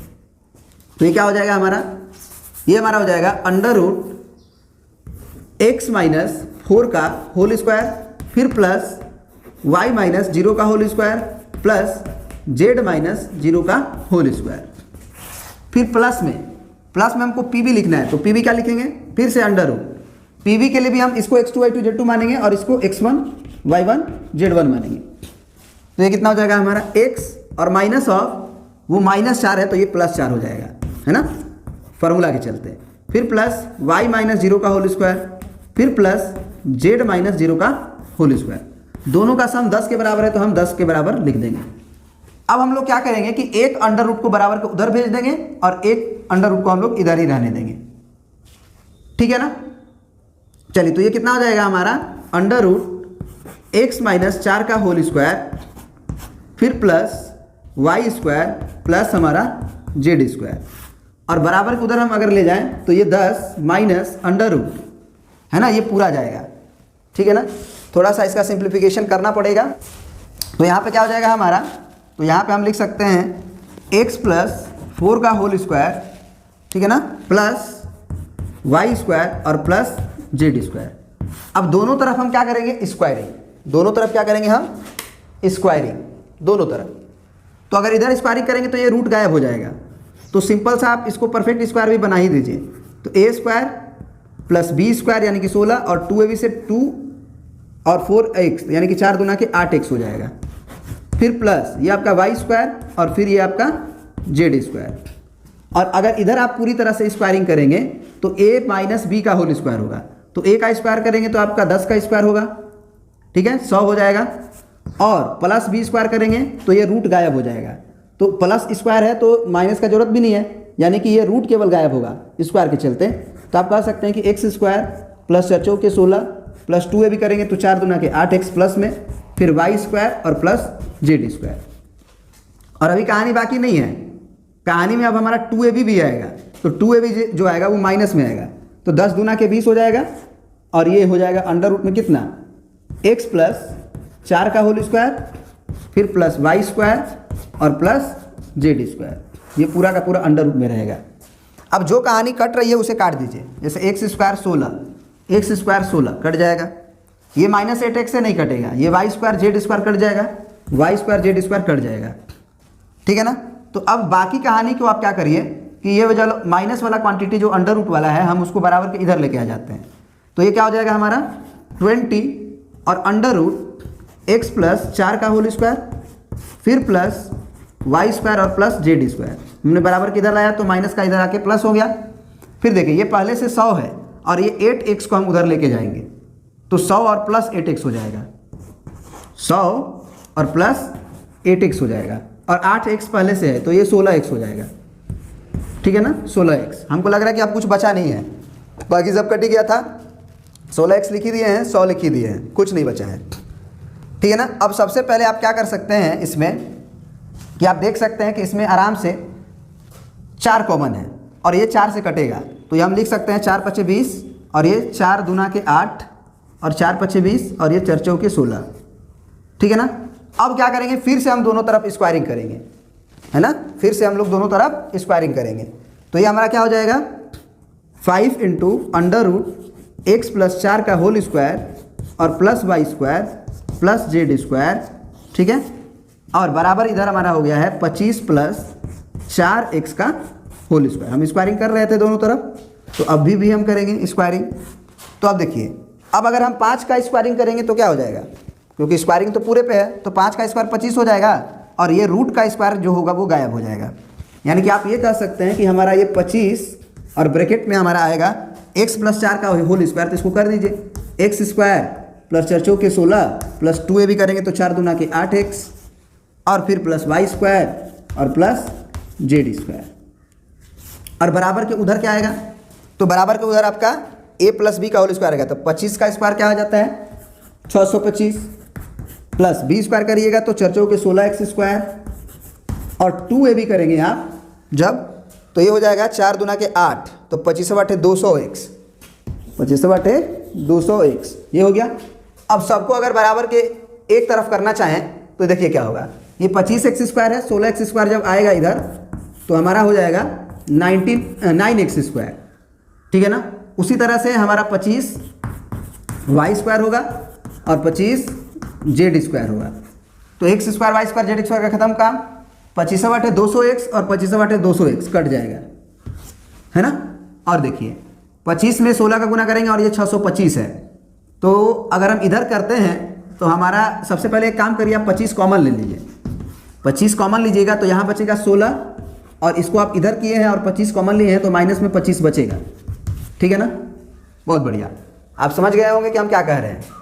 तो ये क्या हो जाएगा हमारा, ये हमारा हो जाएगा अंडर रूट x माइनस 4 का होल स्क्वायर फिर प्लस y माइनस 0 का whole square plus z minus 0 का होल स्क्वायर। फिर प्लस में हमको PB लिखना है, तो PB क्या लिखेंगे, फिर से अंडर रूट। PB के लिए भी हम इसको x2 y2 z2 मानेंगे और इसको x1 y1 z1 मानेंगे। तो ये कितना हो जाएगा हमारा x और माइनस ऑफ वो -4 है तो ये +4 हो जाएगा, है ना, फार्मूला के चलते। फिर प्लस y माइनस 0 का होल स्क्वायर फिर प्लस z माइनस 0 का होल स्क्वायर। दोनों का सम 10 के बराबर है तो हम 10 के बराबर लिख देंगे। अब हम लोग क्या करेंगे कि एक अंडर रूट को बराबर को उधर भेज देंगे और एक अंडर रूट को हम लोग इधर ही रहने देंगे, ठीक है ना। चलिए तो ये कितना हो जाएगा हमारा अंडर रूट x माइनस 4 का होल स्क्वायर फिर प्लस वाई स्क्वायर प्लस हमारा जेड स्क्वायर, और बराबर को उधर हम अगर ले जाएं तो ये 10 माइनस अंडर रूट, है ना, ये पूरा जाएगा, ठीक है ना। थोड़ा सा इसका सिंप्लीफिकेशन करना पड़ेगा। तो यहाँ पे क्या हो जाएगा हमारा, तो यहाँ पे हम लिख सकते हैं x प्लस 4 का होल स्क्वायर, ठीक है ना, प्लस वाई स्क्वायर और प्लस जेड स्क्वायर। अब दोनों तरफ हम क्या करेंगे, स्क्वायरिंग। दोनों तरफ क्या करेंगे हम, स्क्वायरिंग दोनों तरफ। तो अगर इधर स्क्वायरिंग करेंगे तो ये रूट गायब हो जाएगा। तो सिंपल सा आप इसको परफेक्ट स्क्वायर भी बना ही दीजिए। तो ए स्क्वायर प्लस बी स्क्वायर यानी कि 16 और 2ab से 2 और 4x यानी कि 4 दूना के 8x हो जाएगा। फिर प्लस ये आपका वाई स्क्वायर और फिर ये आपका जेड स्क्वायर। और अगर इधर आप पूरी तरह से स्क्वायरिंग करेंगे तो a माइनस बी का होल स्क्वायर होगा। तो a का स्क्वायर करेंगे तो आपका 10 का स्क्वायर होगा, ठीक है, 100 हो जाएगा। और प्लस बी स्क्वायर करेंगे तो ये रूट गायब हो जाएगा। तो प्लस स्क्वायर है तो माइनस का जरूरत भी नहीं है, यानी कि ये रूट केवल गायब होगा स्क्वायर के चलते। तो आप कह सकते हैं कि एक्स स्क्वायर प्लस 4 के 16 प्लस 2a भी करेंगे तो 4 दूना के 8x प्लस में फिर वाई स्क्वायर और प्लस जेड स्क्वायर। और अभी कहानी बाकी नहीं है, कहानी में अब हमारा 2ab भी आएगा। तो 2ab जो आएगा वो माइनस में आएगा। तो 10 दूना के 20 हो जाएगा और ये हो जाएगा अंडर रूट में कितना, x प्लस 4 का होल स्क्वायर फिर प्लस वाई स्क्वायर और प्लस जेड स्क्वायर। ये पूरा का पूरा अंडर रूट में रहेगा। अब जो कहानी कट रही है उसे काट दीजिए। जैसे एक्स स्क्वायर 16 कट जाएगा, ये माइनस 8x से नहीं कटेगा, ये y square z square cut जाएगा, y square z square cut जाएगा, ठीक है ना। तो अब बाकी कहानी को आप क्या करिए कि ये जो माइनस वाला क्वांटिटी जो अंडर रूट वाला है हम उसको बराबर के इधर लेके आ जाते हैं। तो ये क्या हो जाएगा हमारा 20 और अंडर रूट x प्लस 4 का होल स्क्वायर, फिर प्लस वाई स्क्वायर और प्लस जेड स्क्वायर। हमने बराबर के इधर लाया तो माइनस का इधर आके प्लस हो गया। फिर देखिए ये पहले से 100 है और ये 8x को हम उधर लेके जाएंगे तो 100 और प्लस 8x हो जाएगा, 100 और प्लस 8x हो जाएगा, और 8x पहले से है तो ये 16x हो जाएगा। ठीक है ना, 16x। हमको लग रहा है कि अब कुछ बचा नहीं है, बाकी सब कट ही गया था। 16x लिख ही दिए हैं, 100 लिख ही दिए हैं, कुछ नहीं बचा है। ठीक है ना। अब सबसे पहले आप क्या कर सकते हैं इसमें कि आप देख सकते हैं कि इसमें आराम से 4 कॉमन है और ये 4 से कटेगा तो ये हम लिख सकते हैं 4 पचे 20 और ये 4 दूना के 8 और 4 पचे 20 और ये 4 चौके 16। ठीक है ना। अब क्या करेंगे, फिर से हम दोनों तरफ स्क्वायरिंग करेंगे, है ना, फिर से हम लोग दोनों तरफ स्क्वायरिंग करेंगे। तो ये हमारा क्या हो जाएगा 5 into under root x plus 4 का होल स्क्वायर और plus y square plus z square. ठीक है, और बराबर इधर हमारा हो गया है 25 प्लस 4x का होल स्क्वायर। हम स्क्वायरिंग कर रहे थे दोनों तरफ, तो अभी भी हम करेंगे स्क्वायरिंग। तो अब देखिए, अब अगर हम 5 का स्क्वायरिंग करेंगे तो क्या हो जाएगा, क्योंकि स्क्वायरिंग तो पूरे पे है तो 5 का स्क्वायर 25 हो जाएगा और ये रूट का स्क्वायर जो होगा वो गायब हो जाएगा। यानी कि आप ये कह सकते हैं कि हमारा ये 25 और ब्रैकेट में हमारा आएगा x प्लस 4 का होल स्क्वायर, तो इसको कर दीजिए एक्स स्क्वायर प्लस 4 चौके 16 प्लस 2a भी करेंगे तो 4 दूना के 8x और फिर प्लस वाई स्क्वायर और प्लस जेड स्क्वायर। और बराबर के उधर क्या आएगा, तो बराबर के उधर आपका a प्लस बी का होल स्क्वायर आएगा। तो 25 का स्क्वायर क्या हो जाता है 625 प्लस बी स्क्वायर करिएगा तो 4 चौके 16x स्क्वायर और 2a भी करेंगे आप जब, तो ये हो जाएगा 4 दूना के 8 तो 25 बटे 200x, 25 बटे 200x ये हो गया। अब सबको अगर बराबर के एक तरफ करना चाहें तो देखिए क्या होगा, ये 25x स्क्वायर है, 16x स्क्वायर जब आएगा इधर तो हमारा हो जाएगा 9x स्क्वायर। ठीक है ना। उसी तरह से हमारा 25 वाई स्क्वायर होगा और 25 जेड स्क्वायर होगा। तो x square y square z square का खत्म काम, 25 बटे 200x और 25 बटे 200x कट जाएगा, है ना। और देखिए 25 में 16 का गुना करेंगे और ये 625 है, तो अगर हम इधर करते हैं तो हमारा सबसे पहले एक काम करिए, आप 25 कॉमन ले लीजिए, 25 कॉमन लीजिएगा तो यहाँ बचेगा 16 और इसको आप इधर किए हैं और 25 कॉमन लिए हैं तो माइनस में 25 बचेगा। ठीक है ना, बहुत बढ़िया, आप समझ गए होंगे कि हम क्या कह रहे हैं।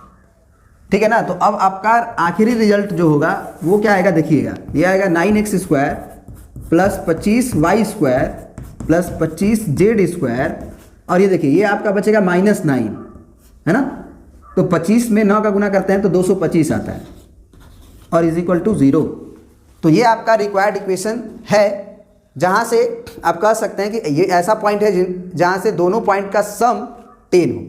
ठीक है ना। तो अब आपका आखिरी रिजल्ट जो होगा वो क्या आएगा, देखिएगा ये आएगा 9x square plus 25 y square plus 25 z square और ये देखिए ये आपका बचेगा -9, है ना। तो 25 में 9 का गुना करते हैं तो 225 आता है और इज इक्वल टू 0। तो ये आपका रिक्वायर्ड इक्वेशन है, जहाँ से आप कह सकते हैं कि ये ऐसा पॉइंट है जहाँ से दोनों पॉइंट का सम 10 हो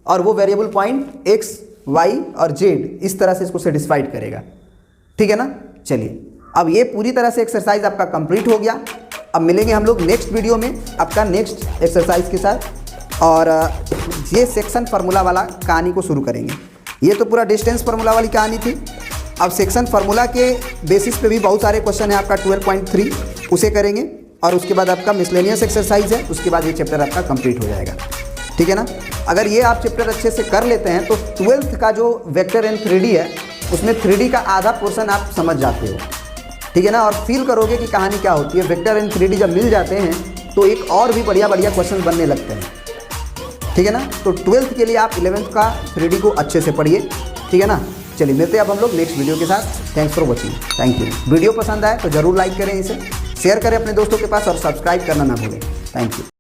और वो वेरिएबल पॉइंट x, y और z इस तरह से इसको सेटिस्फाइड करेगा। ठीक है ना। चलिए, अब ये पूरी तरह से एक्सरसाइज आपका कंप्लीट हो गया। अब मिलेंगे हम लोग नेक्स्ट वीडियो में आपका नेक्स्ट एक्सरसाइज के साथ और ये सेक्शन फार्मूला वाला कहानी को शुरू करेंगे। ये तो पूरा डिस्टेंस फार्मूला वाली कहानी थी, अब सेक्शन फार्मूला के बेसिस पे भी बहुत सारे क्वेश्चन है आपका 12.3 उसे करेंगे और उसके बाद आपका मिसलेनियस एक्सरसाइज है, उसके बाद ये चैप्टर आपका कंप्लीट हो जाएगा। ठीक है ना। अगर ये आप चैप्टर अच्छे से कर लेते हैं तो 12th का जो वेक्टर एंड 3D है उसमें 3D का आधा पोर्शन आप समझ जाते हो। ठीक है ना, और फील करोगे कि कहानी क्या होती है। वेक्टर एंड 3D जब मिल जाते हैं तो एक और भी बढ़िया बढ़िया क्वेश्चन बनने लगते हैं। ठीक है ना। तो 12th के लिए आप 11th का 3D को अच्छे से पढ़िए। ठीक है ना। चलिए मिलते हैं अब हम लोग नेक्स्ट वीडियो के साथ। Thanks for watching, thank you. Video पसंद आए तो ज़रूर लाइक करें, इसे शेयर करें अपने दोस्तों के पास और सब्सक्राइब करना ना भूलें। Thank you.